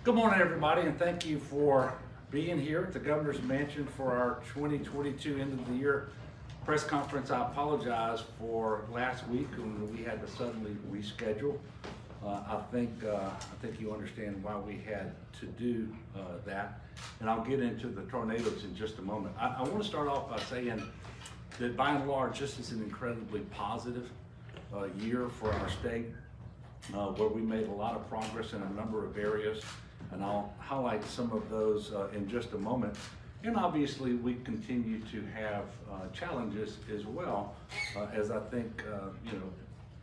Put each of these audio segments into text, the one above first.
Good morning, everybody, and thank you for being here at the Governor's Mansion for our 2022 end of the year press conference. I apologize for last week when we had to suddenly reschedule. I think you understand why we had to do that, and I'll get into the tornadoes in just a moment. I want to start off by saying that by and large, this is an incredibly positive year for our state, where we made a lot of progress in a number of areas, and I'll highlight some of those in just a moment. And obviously, we continue to have challenges as well, as I think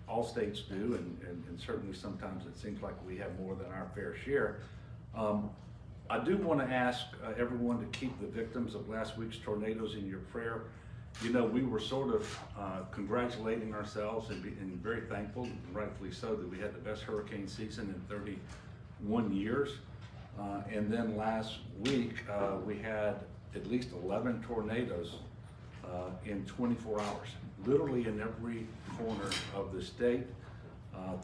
all states do, and certainly sometimes it seems like we have more than our fair share. I do want to ask everyone to keep the victims of last week's tornadoes in your prayer. You know, we were sort of congratulating ourselves and very thankful, and rightfully so, that we had the best hurricane season in 31 years. And then last week, we had at least 11 tornadoes in 24 hours, literally in every corner of the state.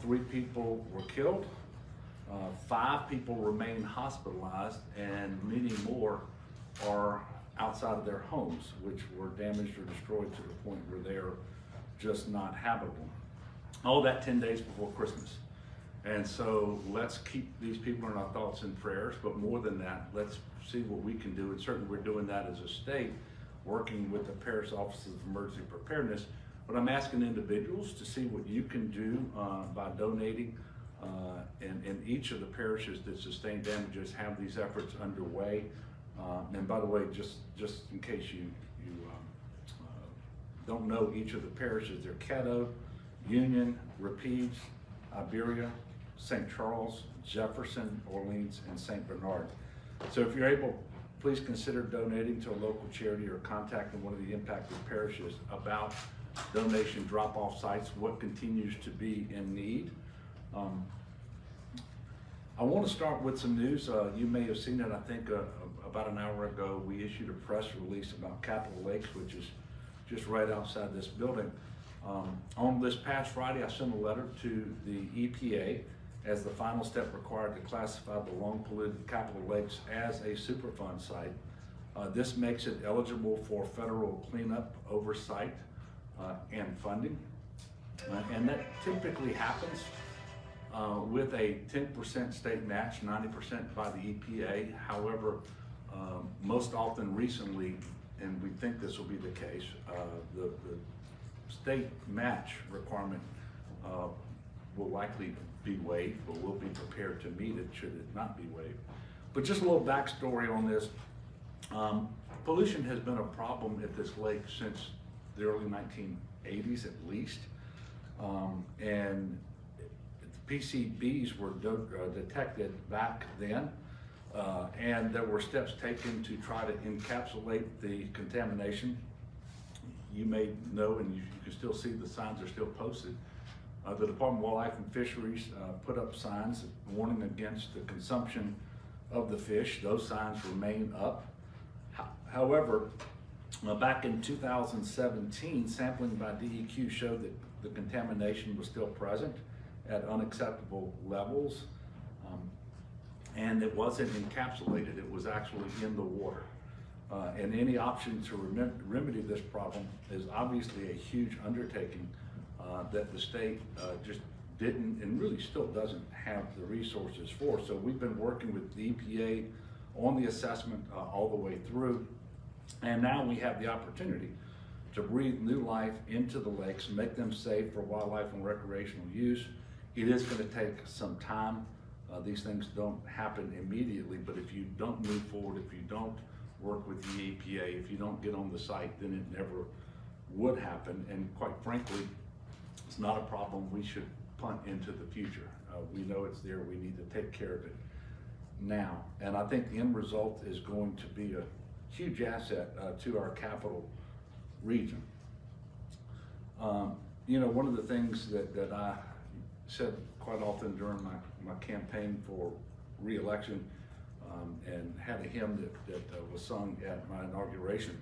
3 people were killed, 5 people remain hospitalized, and many more are outside of their homes, which were damaged or destroyed to the point where they're just not habitable. All that 10 days before Christmas. And so let's keep these people in our thoughts and prayers, but more than that, let's see what we can do. And certainly we're doing that as a state, working with the Parish Office of Emergency Preparedness. But I'm asking individuals to see what you can do by donating. And each of the parishes that sustained damages have these efforts underway. And by the way, just in case you don't know each of the parishes, they're Caddo, Union, Rapides, Iberia, St. Charles, Jefferson, Orleans, and St. Bernard. So if you're able, please consider donating to a local charity or contacting one of the impacted parishes about donation drop-off sites, what continues to be in need. I want to start with some news. You may have seen it, I think about an hour ago, we issued a press release about Capitol Lakes, which is just right outside this building. On this past Friday, I sent a letter to the EPA as the final step required to classify the long-polluted Capitol Lakes as a Superfund site. This makes it eligible for federal cleanup oversight and funding. And that typically happens with a 10% state match, 90% by the EPA. However, most often recently, and we think this will be the case, the state match requirement will likely be waived, but we'll be prepared to meet it should it not be waived. But just a little backstory on this. Pollution has been a problem at this lake since the early 1980s at least. And PCBs were detected back then, and there were steps taken to try to encapsulate the contamination. You may know, and you can still see the signs are still posted. The Department of Wildlife and Fisheries put up signs warning against the consumption of the fish. Those signs remain up. However, back in 2017, sampling by DEQ showed that the contamination was still present at unacceptable levels, and it wasn't encapsulated. It was actually in the water. And any option to remedy this problem is obviously a huge undertaking that the state just didn't and really still doesn't have the resources for. So we've been working with the EPA on the assessment all the way through, and now we have the opportunity to breathe new life into the lakes, make them safe for wildlife and recreational use. It is going to take some time. These things don't happen immediately, but if you don't move forward, if you don't work with the EPA, if you don't get on the site, then it never would happen. And quite frankly, it's not a problem we should punt into the future. We know it's there. We need to take care of it now. And I think the end result is going to be a huge asset to our capital region. You know, one of the things that I said quite often during my campaign for re-election, and had a hymn that was sung at my inauguration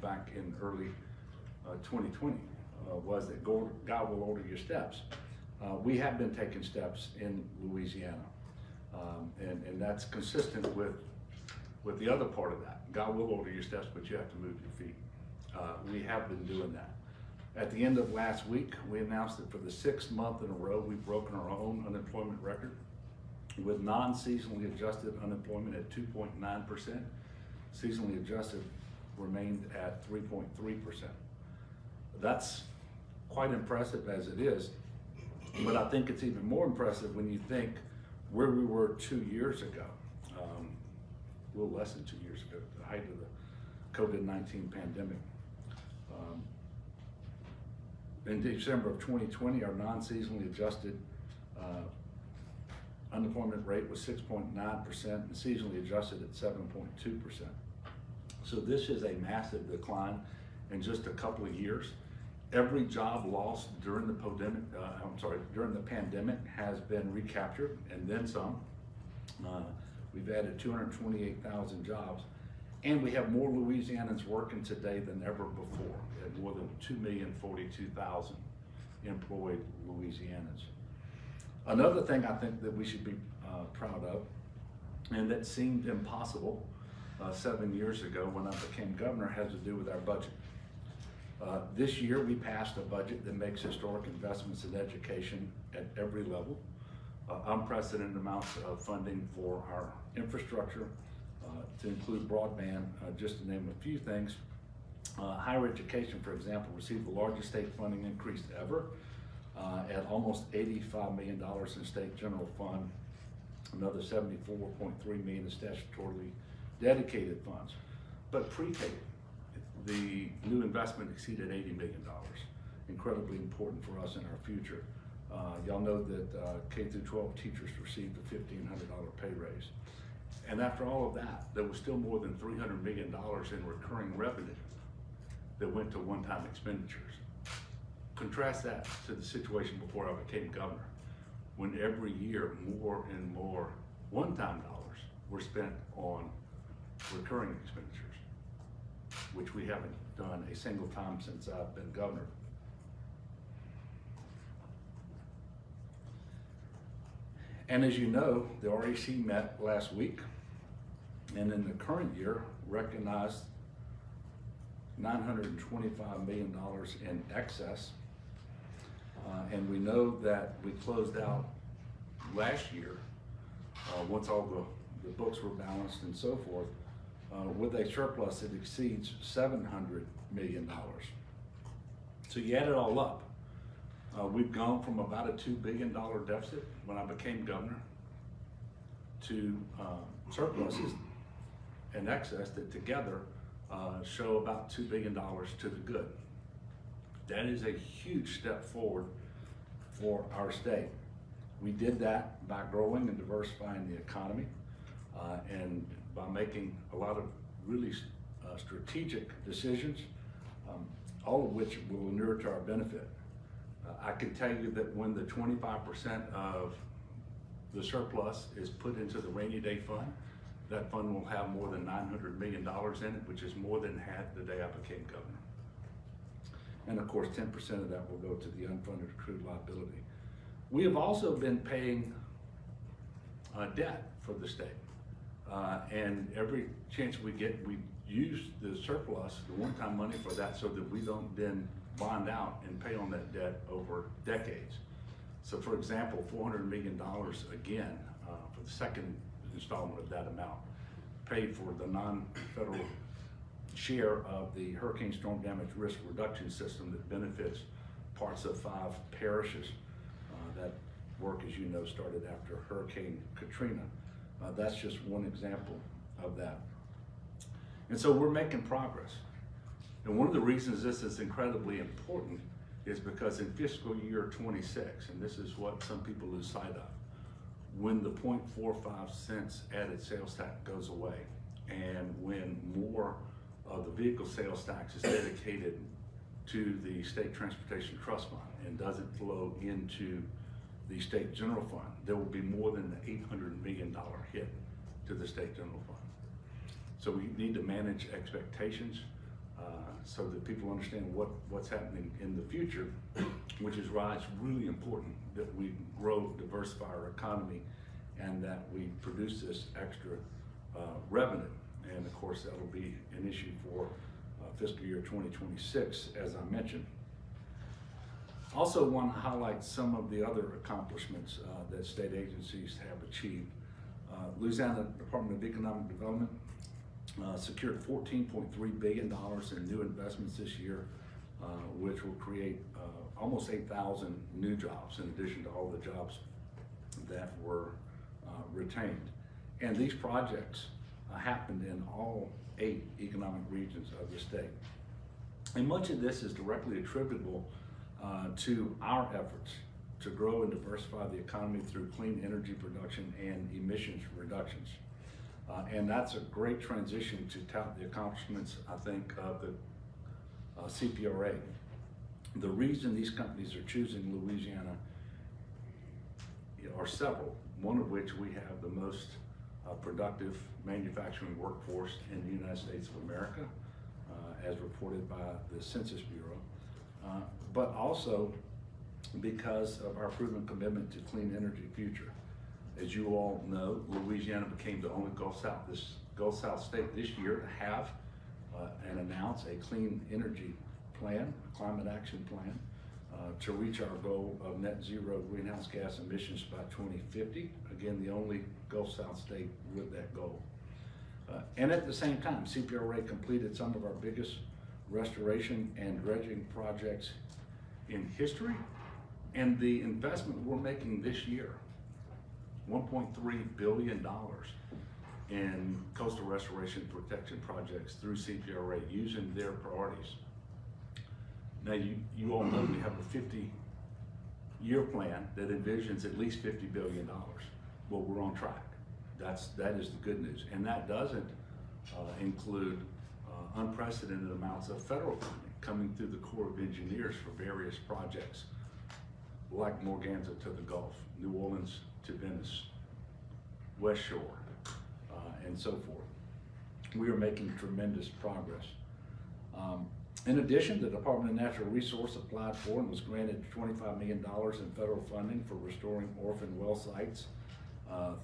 back in early 2020, was that God will order your steps. We have been taking steps in Louisiana. And that's consistent with the other part of that. God will order your steps, but you have to move your feet. We have been doing that. At the end of last week, we announced that for the 6th month in a row, we've broken our own unemployment record with non-seasonally adjusted unemployment at 2.9%. Seasonally adjusted remained at 3.3%. That's quite impressive as it is, but I think it's even more impressive when you think where we were 2 years ago, a little less than 2 years ago, at the height of the COVID-19 pandemic. In December of 2020, our non-seasonally adjusted unemployment rate was 6.9% and seasonally adjusted at 7.2%. So this is a massive decline in just a couple of years. Every job lost during the pandemic has been recaptured and then some. We've added 228,000 jobs, and we have more Louisianans working today than ever before. We had more than 2,042,000 employed Louisianans. Another thing I think that we should be proud of, and that seemed impossible 7 years ago when I became governor, has to do with our budget. This year we passed a budget that makes historic investments in education at every level, unprecedented amounts of funding for our infrastructure, to include broadband, just to name a few things. Higher education, for example, received the largest state funding increase ever at almost $85 million in state general fund, another $74.3 million in statutorily dedicated funds. But pre-K, the new investment exceeded $80 million, incredibly important for us in our future. Y'all know that K through 12 teachers received a $1,500 pay raise. And after all of that, there was still more than $300 million in recurring revenue that went to one-time expenditures. Contrast that to the situation before I became governor, when every year more and more one-time dollars were spent on recurring expenditures, which we haven't done a single time since I've been governor. And as you know, the REC met last week, and in the current year recognized $925 million in excess. And we know that we closed out last year, once all the books were balanced and so forth, with a surplus that exceeds $700 million. So you add it all up, we've gone from about a $2 billion deficit when I became governor to surpluses in excess that together show about $2 billion to the good. That is a huge step forward for our state. We did that by growing and diversifying the economy and by making a lot of really strategic decisions, all of which will inure to our benefit. I can tell you that when the 25% of the surplus is put into the rainy day fund, that fund will have more than $900 million in it, which is more than half the day I became governor. And of course, 10% of that will go to the unfunded accrued liability. We have also been paying debt for the state. And every chance we get, we use the surplus, the one-time money for that, so that we don't then bond out and pay on that debt over decades. So for example, $400 million again, for the second installment of that amount, paid for the non-federal share of the Hurricane Storm Damage Risk Reduction System that benefits parts of 5 parishes. That work, as you know, started after Hurricane Katrina. That's just one example of that. And so we're making progress. And one of the reasons this is incredibly important is because in fiscal year 26, and this is what some people lose sight of, when the 0.45 cents added sales tax goes away, and when more of the vehicle sales tax is dedicated to the State Transportation Trust Fund and doesn't flow into the State General Fund, there will be more than an $800 million hit to the State General Fund. So we need to manage expectations so that people understand what's happening in the future, which is why it's really important that we grow, diversify our economy, and that we produce this extra revenue. And of course, that'll be an issue for fiscal year 2026, as I mentioned. Also want to highlight some of the other accomplishments that state agencies have achieved. Louisiana Department of Economic Development secured $14.3 billion in new investments this year, which will create almost 8,000 new jobs in addition to all the jobs that were retained. And these projects happened in all 8 economic regions of the state. And much of this is directly attributable to our efforts to grow and diversify the economy through clean energy production and emissions reductions. And that's a great transition to tout the accomplishments, I think, of the CPRA. The reason these companies are choosing Louisiana are several, one of which we have the most productive manufacturing workforce in the United States of America, as reported by the Census Bureau, but also because of our proven commitment to clean energy future. As you all know, Louisiana became the only Gulf South state this year to have and announce a clean energy plan, a climate action plan, to reach our goal of net zero greenhouse gas emissions by 2050. Again, the only Gulf South state with that goal. And at the same time, CPRA completed some of our biggest restoration and dredging projects in history. And the investment we're making this year, $1.3 billion in coastal restoration protection projects through CPRA using their priorities. Now, you all know we have a 50-year plan that envisions at least $50 billion. Well, we're on track. That is the good news. And that doesn't include unprecedented amounts of federal funding coming through the Corps of Engineers for various projects like Morganza to the Gulf, New Orleans to Venice, West Shore, and so forth. We are making tremendous progress. In addition, the Department of Natural Resources applied for and was granted $25 million in federal funding for restoring orphan well sites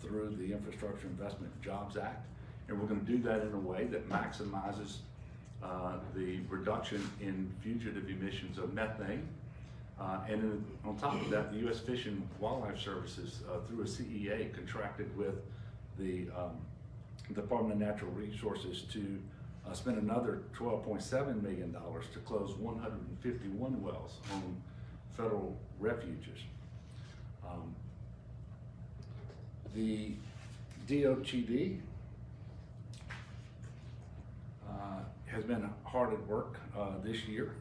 through the Infrastructure Investment and Jobs Act. And we're going to do that in a way that maximizes the reduction in fugitive emissions of methane. And on top of that, the U.S. Fish and Wildlife Services, through a CEA, contracted with the Department of Natural Resources to spend another $12.7 million to close 151 wells on federal refuges. The DOTD has been hard at work this year.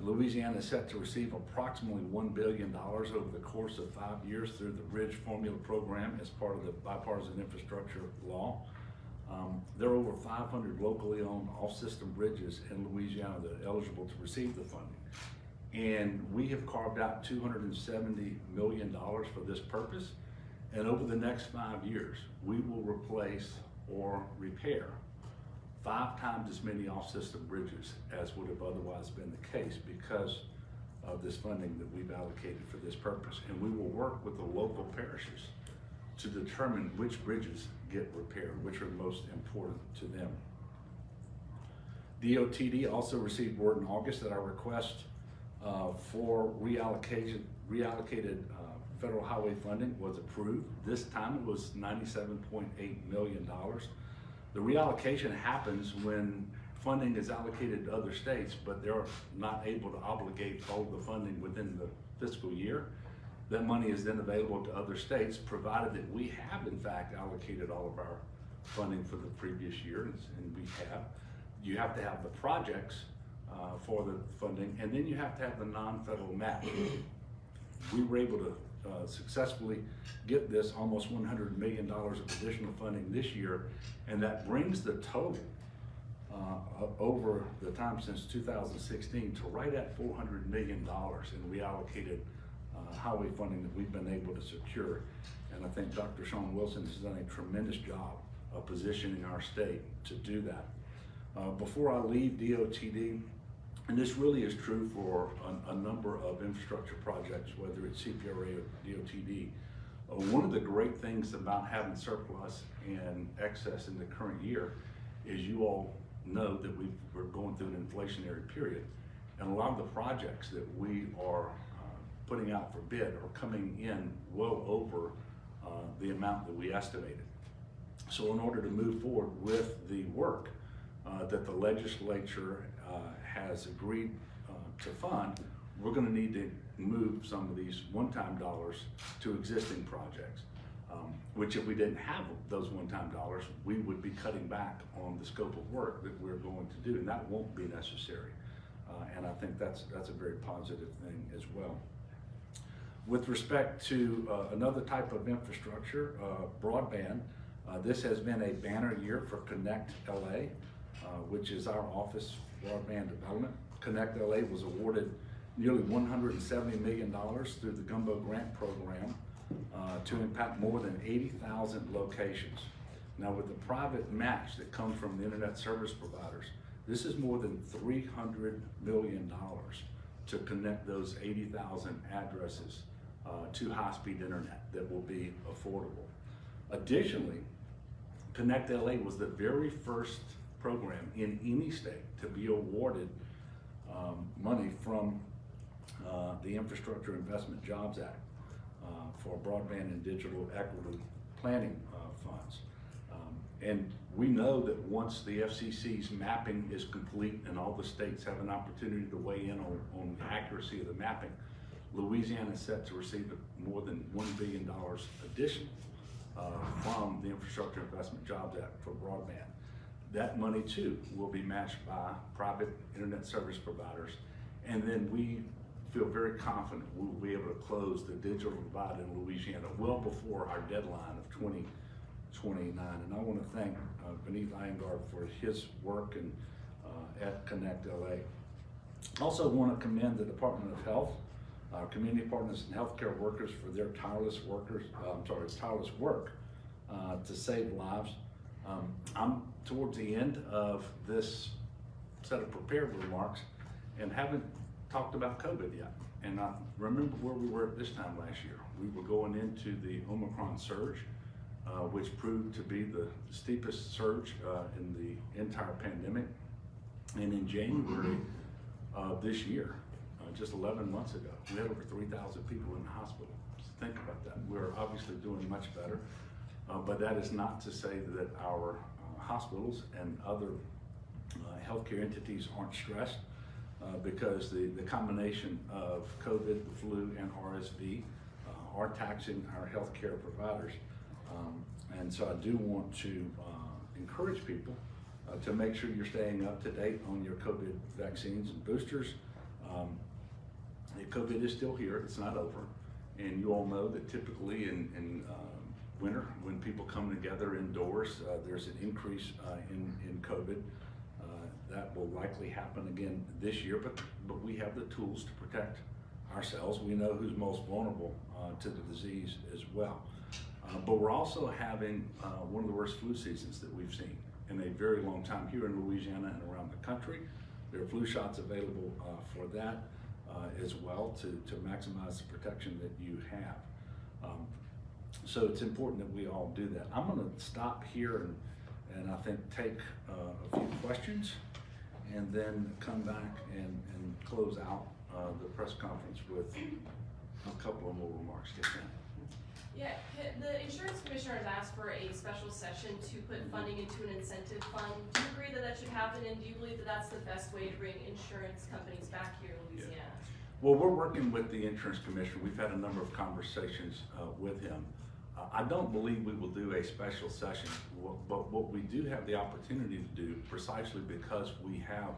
Louisiana is set to receive approximately $1 billion over the course of 5 years through the Bridge Formula Program as part of the bipartisan infrastructure law. There are over 500 locally owned off-system bridges in Louisiana that are eligible to receive the funding. And we have carved out $270 million for this purpose. And over the next 5 years, we will replace or repair 5 times as many off-system bridges as would have otherwise been the case because of this funding that we've allocated for this purpose. And we will work with the local parishes to determine which bridges get repaired, which are most important to them. DOTD also received word in August that our request for reallocated federal highway funding was approved. This time it was $97.8 million. The reallocation happens when funding is allocated to other states, but they're not able to obligate all of the funding within the fiscal year. That money is then available to other states, provided that we have in fact allocated all of our funding for the previous year, and we have. You have to have the projects for the funding, and then you have to have the non-federal match. We were able to successfully get this almost $100 million of additional funding this year, and that brings the total over the time since 2016 to right at $400 million in reallocated highway funding that we've been able to secure. And I think Dr. Sean Wilson has done a tremendous job of positioning our state to do that. Before I leave DOTD, and this really is true for a number of infrastructure projects, whether it's CPRA or DOTD, One of the great things about having surplus and excess in the current year is you all know that we're going through an inflationary period, and a lot of the projects that we are putting out for bid are coming in well over the amount that we estimated. So in order to move forward with the work that the legislature has agreed to fund, we're going to need to move some of these one-time dollars to existing projects, which if we didn't have those one-time dollars, we would be cutting back on the scope of work that we're going to do, and that won't be necessary. And I think that's a very positive thing as well. With respect to another type of infrastructure, broadband, this has been a banner year for Connect LA, which is our office broadband development. Connect LA was awarded nearly $170 million through the Gumbo Grant Program to impact more than 80,000 locations. Now, with the private match that comes from the internet service providers, this is more than $300 million to connect those 80,000 addresses to high-speed internet that will be affordable. Additionally, Connect LA was the very first program in any state to be awarded money from the Infrastructure Investment Jobs Act for broadband and digital equity planning funds. And we know that once the FCC's mapping is complete and all the states have an opportunity to weigh in on the accuracy of the mapping, Louisiana is set to receive more than $1 billion additional from the Infrastructure Investment Jobs Act for broadband. That money too will be matched by private internet service providers, and then we feel very confident we'll be able to close the digital divide in Louisiana well before our deadline of 2029. And I want to thank Vineet Iyengar for his work and at Connect LA. Also want to commend the Department of Health, our community partners and healthcare workers for their tireless work to save lives. I'm towards the end of this set of prepared remarks and haven't talked about COVID yet. And I remember where we were at this time last year. We were going into the Omicron surge, which proved to be the steepest surge in the entire pandemic. And in January of this year, just 11 months ago, we had over 3,000 people in the hospital. So think about that. We're obviously doing much better, but that is not to say that our hospitals and other healthcare entities aren't stressed because the combination of COVID, the flu, and RSV are taxing our healthcare providers. And so I do want to encourage people to make sure you're staying up to date on your COVID vaccines and boosters. COVID is still here, it's not over. And you all know that typically in winter, when people come together indoors, there's an increase in COVID. That will likely happen again this year, but we have the tools to protect ourselves. We know who's most vulnerable to the disease as well. But we're also having one of the worst flu seasons that we've seen in a very long time here in Louisiana and around the country. There are flu shots available for that as well to maximize the protection that you have. So it's important that we all do that. I'm going to stop here and I think take a few questions and then come back and close out the press conference with a couple of more remarks. Yes, ma'am. Yeah, the insurance commissioner has asked for a special session to put funding into an incentive fund. Do you agree that that should happen, and do you believe that that's the best way to bring insurance companies back here in Louisiana? Yeah. Well, we're working with the insurance commissioner. We've had a number of conversations with him. I don't believe we will do a special session, but what we do have the opportunity to do, precisely because we have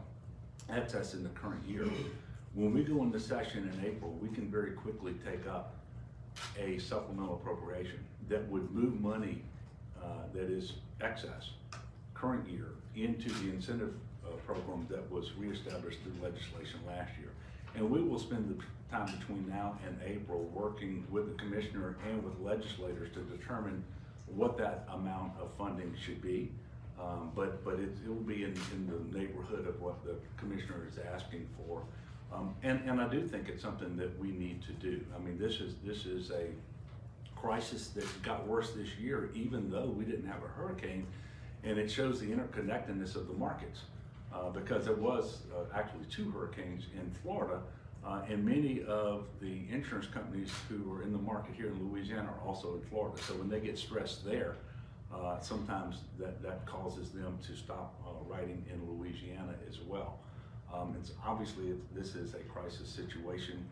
excess in the current year, when we go into session in April, we can very quickly take up a supplemental appropriation that would move money that is excess current year into the incentive program that was reestablished through legislation last year. And we will spend the time between now and April working with the commissioner and with legislators to determine what that amount of funding should be. But it will be in the neighborhood of what the commissioner is asking for. And I do think it's something that we need to do. I mean, this is a crisis that got worse this year, even though we didn't have a hurricane. And it shows the interconnectedness of the markets, because there was actually 2 hurricanes in Florida, and many of the insurance companies who are in the market here in Louisiana are also in Florida. So when they get stressed there, sometimes that causes them to stop writing in Louisiana as well. It's obviously this is a crisis situation,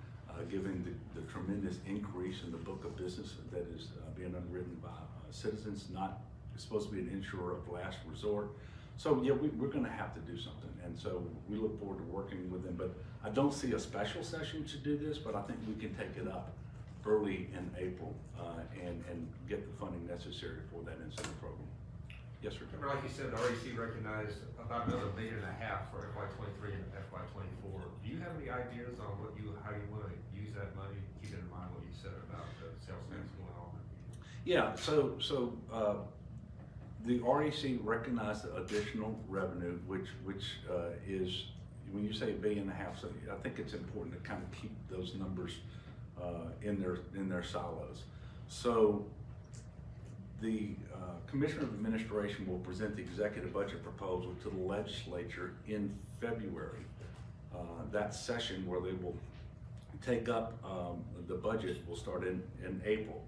given the tremendous increase in the book of business that is being underwritten by citizens, not supposed to be an insurer of last resort. So yeah, we're going to have to do something, and so we look forward to working with them. But I don't see a special session to do this, but I think we can take it up early in April and get the funding necessary for that incentive program. Yes, sir. Remember, like you said, the REC recognized about another $1.5 million for FY23 and FY24. Do you have any ideas on how you want to use that money, keeping in mind what you said about the sales tax going on? Yeah, so the REC recognized the additional revenue, which is, when you say $1.5 billion, so I think it's important to kind of keep those numbers in their silos. So the Commissioner of Administration will present the executive budget proposal to the legislature in February. That session where they will take up the budget will start in April.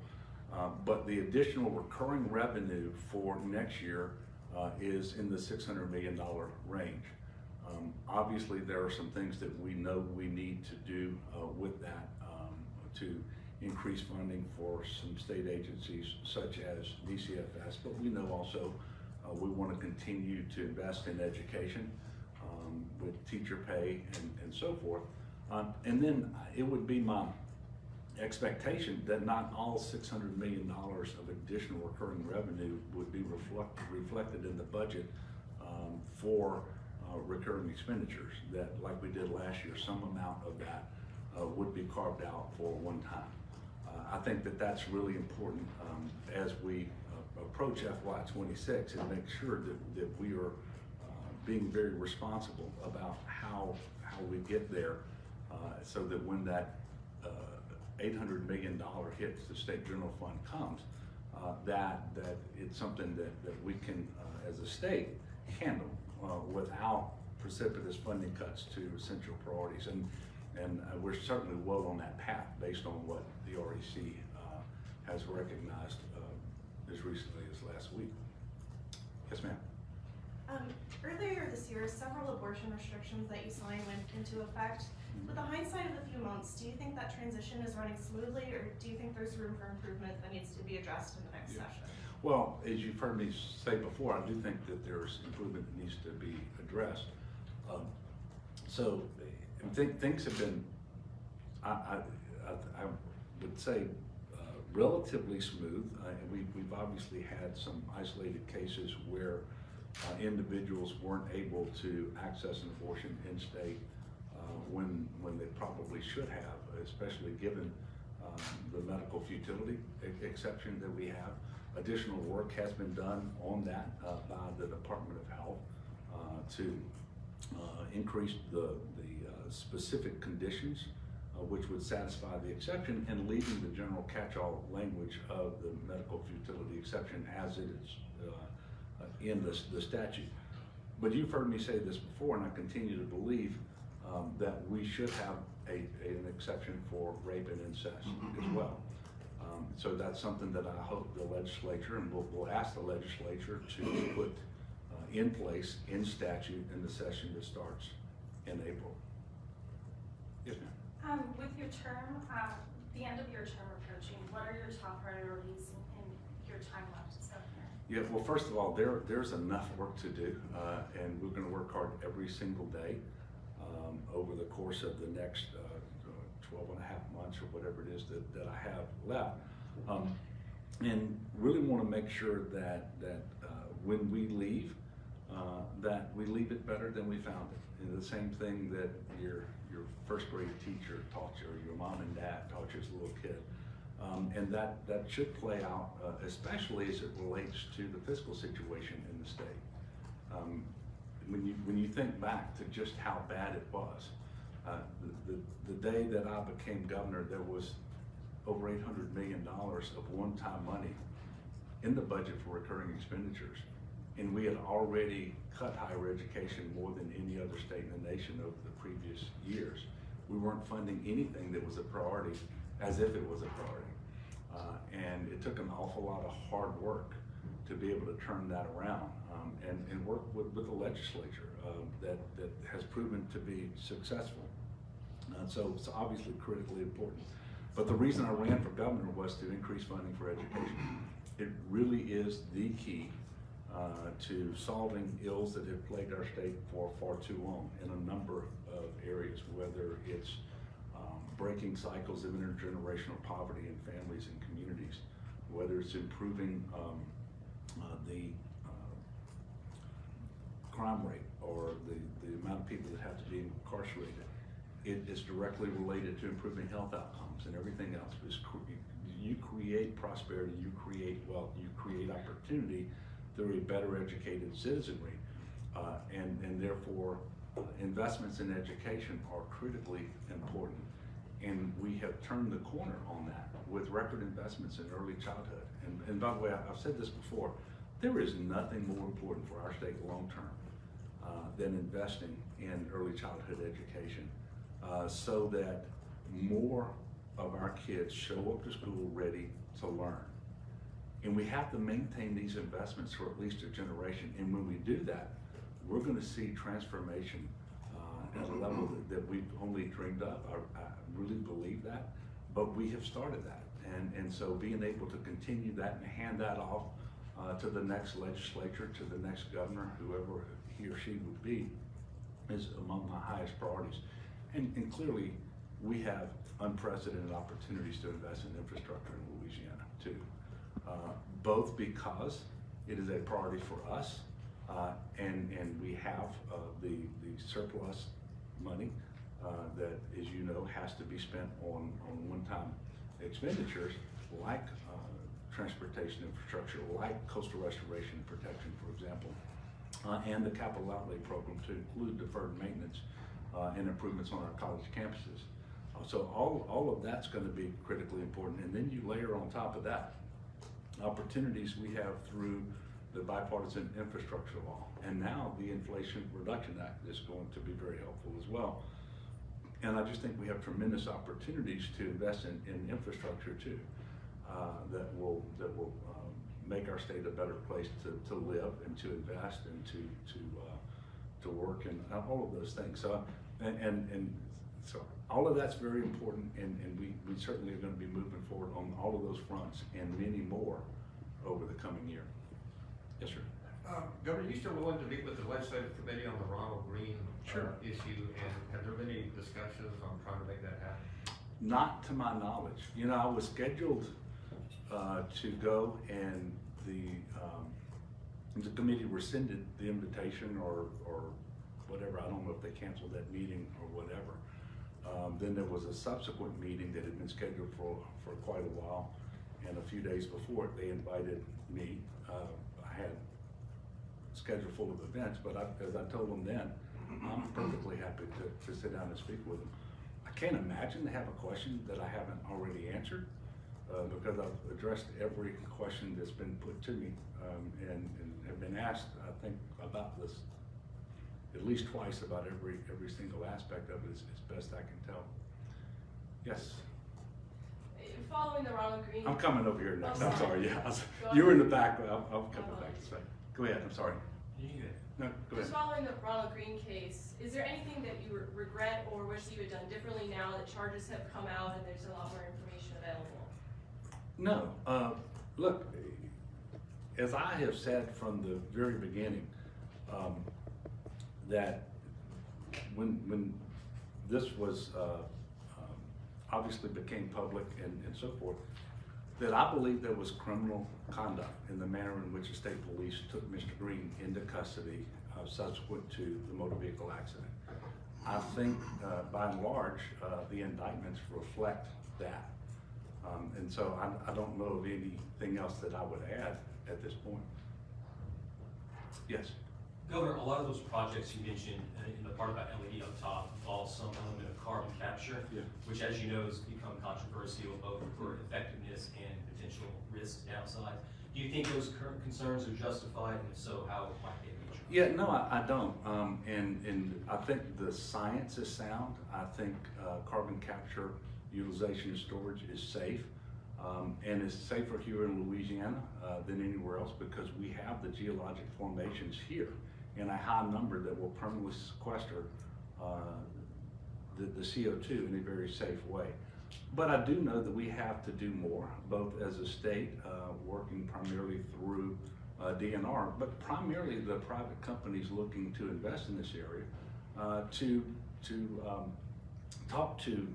But the additional recurring revenue for next year is in the $600 million range. Obviously, there are some things that we know we need to do with that to increase funding for some state agencies such as DCFS, but we know also we want to continue to invest in education with teacher pay and so forth. And then it would be my expectation that not all $600 million of additional recurring revenue would be reflected in the budget for recurring expenditures, that like we did last year, some amount of that would be carved out for one time. I think that that's really important as we approach FY26 and make sure that we are being very responsible about how we get there, so that when that $800 million hit the state general fund comes, that it's something that we can, as a state, handle without precipitous funding cuts to essential priorities. And we're certainly well on that path based on what the REC has recognized as recently as last week. Yes, ma'am. Earlier this year, several abortion restrictions that you signed went into effect. With the hindsight of the few months, do you think that transition is running smoothly, or do you think there's room for improvement that needs to be addressed in the next session? Well, as you've heard me say before, I do think that there's improvement that needs to be addressed. So things have been, I would say, relatively smooth. We've obviously had some isolated cases where individuals weren't able to access an abortion in state when they probably should have, especially given the medical futility exception that we have. Additional work has been done on that by the Department of Health to increase the specific conditions which would satisfy the exception, and leaving the general catch-all language of the medical futility exception as it is in the statute. But you've heard me say this before, and I continue to believe that we should have an exception for rape and incest as well. So that's something that I hope the legislature, and we'll ask the legislature to put in place in statute in the session that starts in April. Yes, ma'am. With your term, the end of your term approaching, what are your top priorities in your time left as governor? Yeah, well, first of all, there's enough work to do, and we're going to work hard every single day over the course of the next 12 and a half months or whatever it is that I have left. And really want to make sure that when we leave, that we leave it better than we found it. And the same thing that your first grade teacher taught you, or your mom and dad taught you as a little kid. And that should play out, especially as it relates to the fiscal situation in the state. When you think back to just how bad it was, the day that I became governor, there was over $800 million of one-time money in the budget for recurring expenditures. And we had already cut higher education more than any other state in the nation over the previous years. We weren't funding anything that was a priority as if it was a priority. And it took an awful lot of hard work to be able to turn that around and work with the legislature that has proven to be successful. So it's obviously critically important. But the reason I ran for governor was to increase funding for education. It really is the key to solving ills that have plagued our state for far too long in a number of areas, whether it's breaking cycles of intergenerational poverty in families and communities, whether it's improving the crime rate or the amount of people that have to be incarcerated. It is directly related to improving health outcomes and everything else. You create prosperity, you create wealth, you create opportunity through a better educated citizenry, and therefore investments in education are critically important. And we have turned the corner on that with record investments in early childhood. And by the way, I've said this before, there is nothing more important for our state long-term than investing in early childhood education so that more of our kids show up to school ready to learn. And we have to maintain these investments for at least a generation. And when we do that, we're going to see transformation at a level that we've only dreamed of. I really believe that, but we have started that. And so being able to continue that and hand that off to the next legislature, to the next governor, whoever he or she would be, is among my highest priorities. And clearly, we have unprecedented opportunities to invest in infrastructure in Louisiana too. Both because it is a priority for us, and we have the surplus money that, as you know, has to be spent on one-time expenditures like transportation infrastructure, like coastal restoration and protection, for example, and the capital outlay program to include deferred maintenance and improvements on our college campuses. So all of that's going to be critically important. And then you layer on top of that opportunities we have through the bipartisan infrastructure law. And now the Inflation Reduction Act is going to be very helpful as well. And I just think we have tremendous opportunities to invest in infrastructure too, that will make our state a better place to live and to invest and to work and all of those things. So so all of that's very important, and we certainly are going to be moving forward on all of those fronts and many more over the coming year. Yes, sir. Governor, you still willing to meet with the legislative committee on the Ronald Green issue, and have there been any discussions on trying to make that happen? Not to my knowledge. You know, I was scheduled to go, and the committee rescinded the invitation or whatever. I don't know if they canceled that meeting or whatever. Then there was a subsequent meeting that had been scheduled for quite a while, and a few days before it, they invited me. I had a schedule full of events, but as I told them then, I'm perfectly happy to sit down and speak with them. I can't imagine they have a question that I haven't already answered, because I've addressed every question that's been put to me, and have been asked, I think, about this at least twice about every single aspect of it, as best I can tell. Yes? Following the Ronald Green. I'm coming over here next. Oh, I'm sorry, yeah. Go You were in ahead. the back, but I'll come back to say. Go ahead, I'm sorry. No, go Just ahead. following the Ronald Green case, is there anything that you regret or wish you had done differently now that charges have come out and there's a lot more information available? No, look, as I have said from the very beginning, that when this was obviously became public and so forth, that I believe there was criminal conduct in the manner in which the state police took Mr. Green into custody subsequent to the motor vehicle accident. I think by and large, the indictments reflect that. And so I don't know of anything else that I would add at this point. Yes? Governor, a lot of those projects you mentioned in the part about LED up top involve some element of carbon capture, Yeah. which, as you know, has become controversial both for effectiveness and potential risks downside. Do you think those current concerns are justified, and if so, how might they be addressed? Yeah, no, I don't. And I think the science is sound. I think carbon capture, utilization, and storage is safe. And it's safer here in Louisiana than anywhere else because we have the geologic formations here in a high number that will permanently sequester the CO2 in a very safe way. But I do know that we have to do more, both as a state, working primarily through DNR, but primarily the private companies looking to invest in this area, to talk to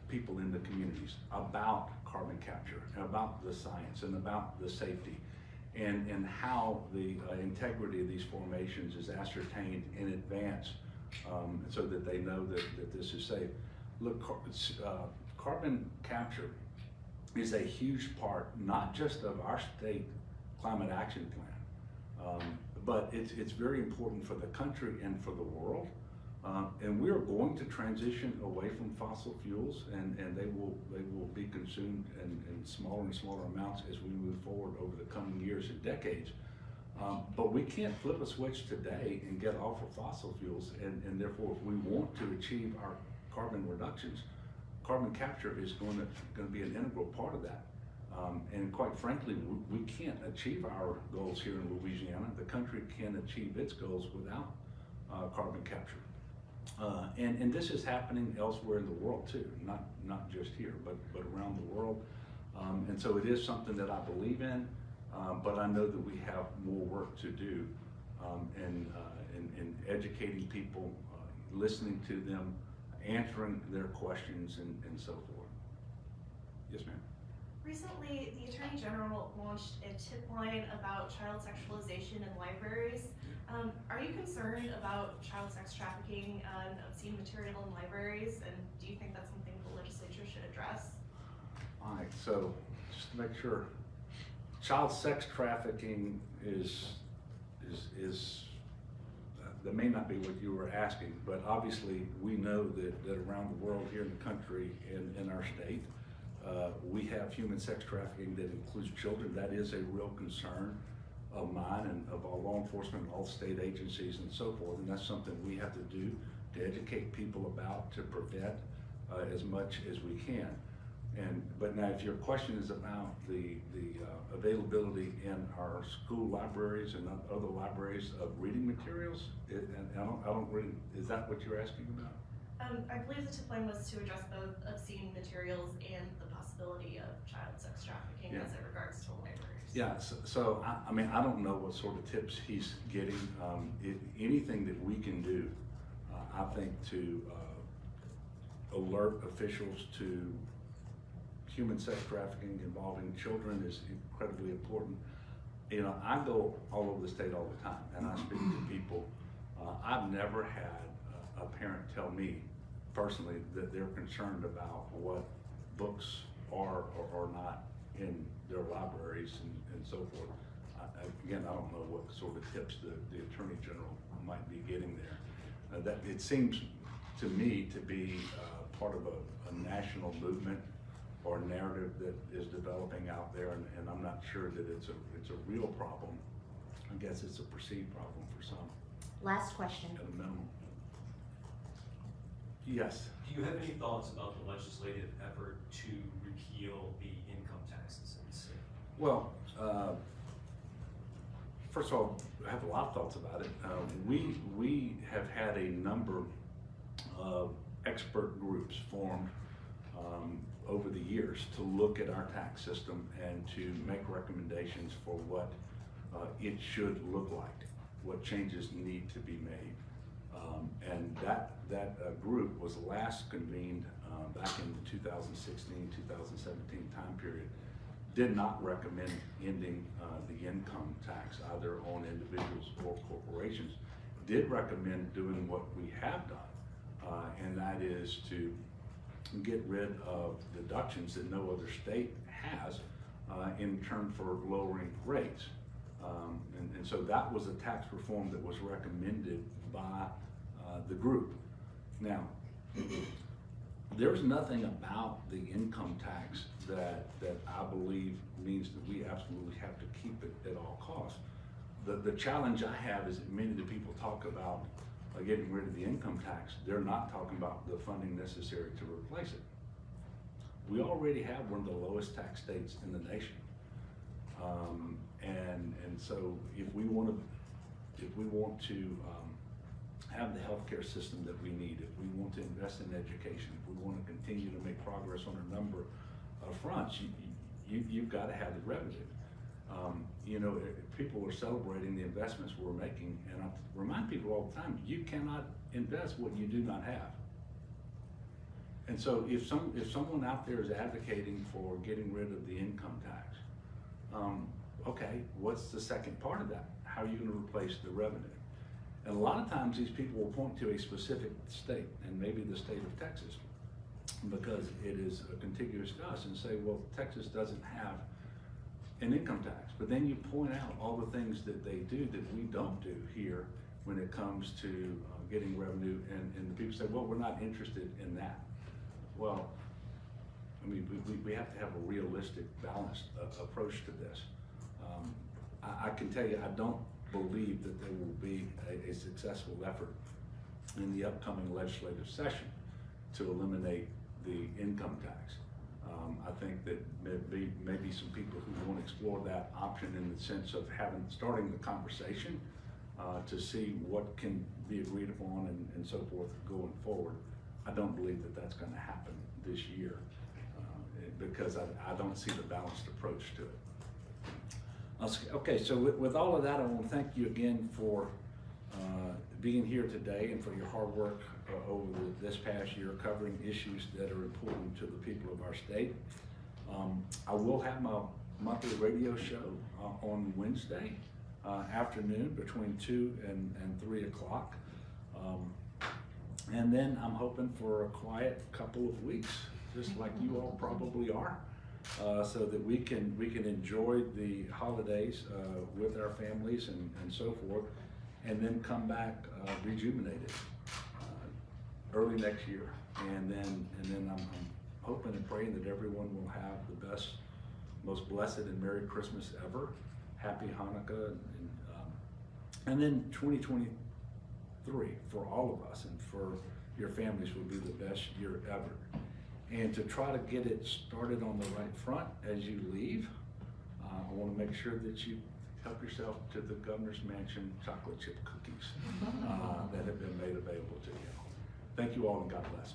people in the communities about carbon capture, and about the science, and about the safety, and how the integrity of these formations is ascertained in advance, so that they know that this is safe. Look, carbon capture is a huge part, not just of our state climate action plan, but it's very important for the country and for the world. And we are going to transition away from fossil fuels, and they will be consumed in smaller and smaller amounts as we move forward over the coming years and decades. But we can't flip a switch today and get off of fossil fuels, and therefore, if we want to achieve our carbon reductions, carbon capture is going to be an integral part of that. And quite frankly, we can't achieve our goals here in Louisiana. The country can achieve its goals without carbon capture. And this is happening elsewhere in the world too, not just here, but around the world. And so it is something that I believe in, but I know that we have more work to do in educating people, listening to them, answering their questions, and so forth. Yes, ma'am. Recently, the Attorney General launched a tip line about child sexualization in libraries. Are you concerned about child sex trafficking and obscene material in libraries, and do you think that's something the legislature should address? All right, so just to make sure, child sex trafficking is that may not be what you were asking, but obviously we know that around the world, here in the country, in our state, we have human sex trafficking that includes children. That is a real concern of mine and of all law enforcement, all state agencies, and so forth. And that's something we have to do to educate people about, to prevent as much as we can. But now, if your question is about the availability in our school libraries and other libraries of reading materials, and I don't really, is that what you're asking about? I believe the tip line was to address both obscene materials and the possibility of child sex trafficking as it regards to libraries. Yeah, so I mean, I don't know what sort of tips he's getting. Anything that we can do, I think, to alert officials to human sex trafficking involving children is incredibly important. You know, I go all over the state all the time, and I speak to people. I've never had a parent tell me personally that they're concerned about what books are or are not in their libraries and so forth. Again, I don't know what sort of tips the Attorney General might be getting there. That it seems to me to be part of a national movement or narrative that is developing out there, and I'm not sure that it's a real problem. I guess it's a perceived problem for some. Last question. At a minimum. Yes. Do you have any thoughts about the legislative effort to repeal the income taxes in the state? Well, first of all, I have a lot of thoughts about it. We have had a number of expert groups formed over the years to look at our tax system and to make recommendations for what it should look like, what changes need to be made. And that group was last convened back in the 2016-2017 time period. Did not recommend ending the income tax either on individuals or corporations. Did recommend doing what we have done, and that is to get rid of deductions that no other state has in return for lowering rates. And so that was a tax reform that was recommended by the group. Now, there's nothing about the income tax that I believe means that we absolutely have to keep it at all costs. The challenge I have is that many of the people talk about getting rid of the income tax. They're not talking about the funding necessary to replace it. We already have one of the lowest tax states in the nation. And so if we want to have the healthcare system that we need, if we want to invest in education, if we want to continue to make progress on a number of fronts, you've got to have the revenue. You know, people are celebrating the investments we're making, and I remind people all the time, you cannot invest what you do not have. And so if someone out there is advocating for getting rid of the income tax, okay, what's the second part of that? How are you going to replace the revenue? And a lot of times these people will point to a specific state, and maybe the state of Texas, because it is contiguous to us, and say, well, Texas doesn't have an income tax. But then you point out all the things that they do that we don't do here when it comes to getting revenue, and the people say, well, we're not interested in that. Well, I mean, we have to have a realistic, balanced approach to this. I can tell you, I don't believe that there will be a successful effort in the upcoming legislative session to eliminate the income tax. I think that maybe some people who want to explore that option in the sense of starting the conversation to see what can be agreed upon and so forth going forward. I don't believe that that's going to happen this year because I don't see the balanced approach to it. Okay, so with all of that, I want to thank you again for being here today and for your hard work over this past year covering issues that are important to the people of our state. I will have my monthly radio show on Wednesday afternoon between 2 and 3 o'clock. And then I'm hoping for a quiet couple of weeks, just like you all probably are, so that we can enjoy the holidays with our families and so forth, and then come back rejuvenated early next year. And then I'm hoping and praying that everyone will have the best, most blessed and Merry Christmas ever. Happy Hanukkah, and then 2023 for all of us and for your families will be the best year ever. And to try to get it started on the right front as you leave, I want to make sure that you help yourself to the Governor's Mansion chocolate chip cookies that have been made available to you. Thank you all, and God bless.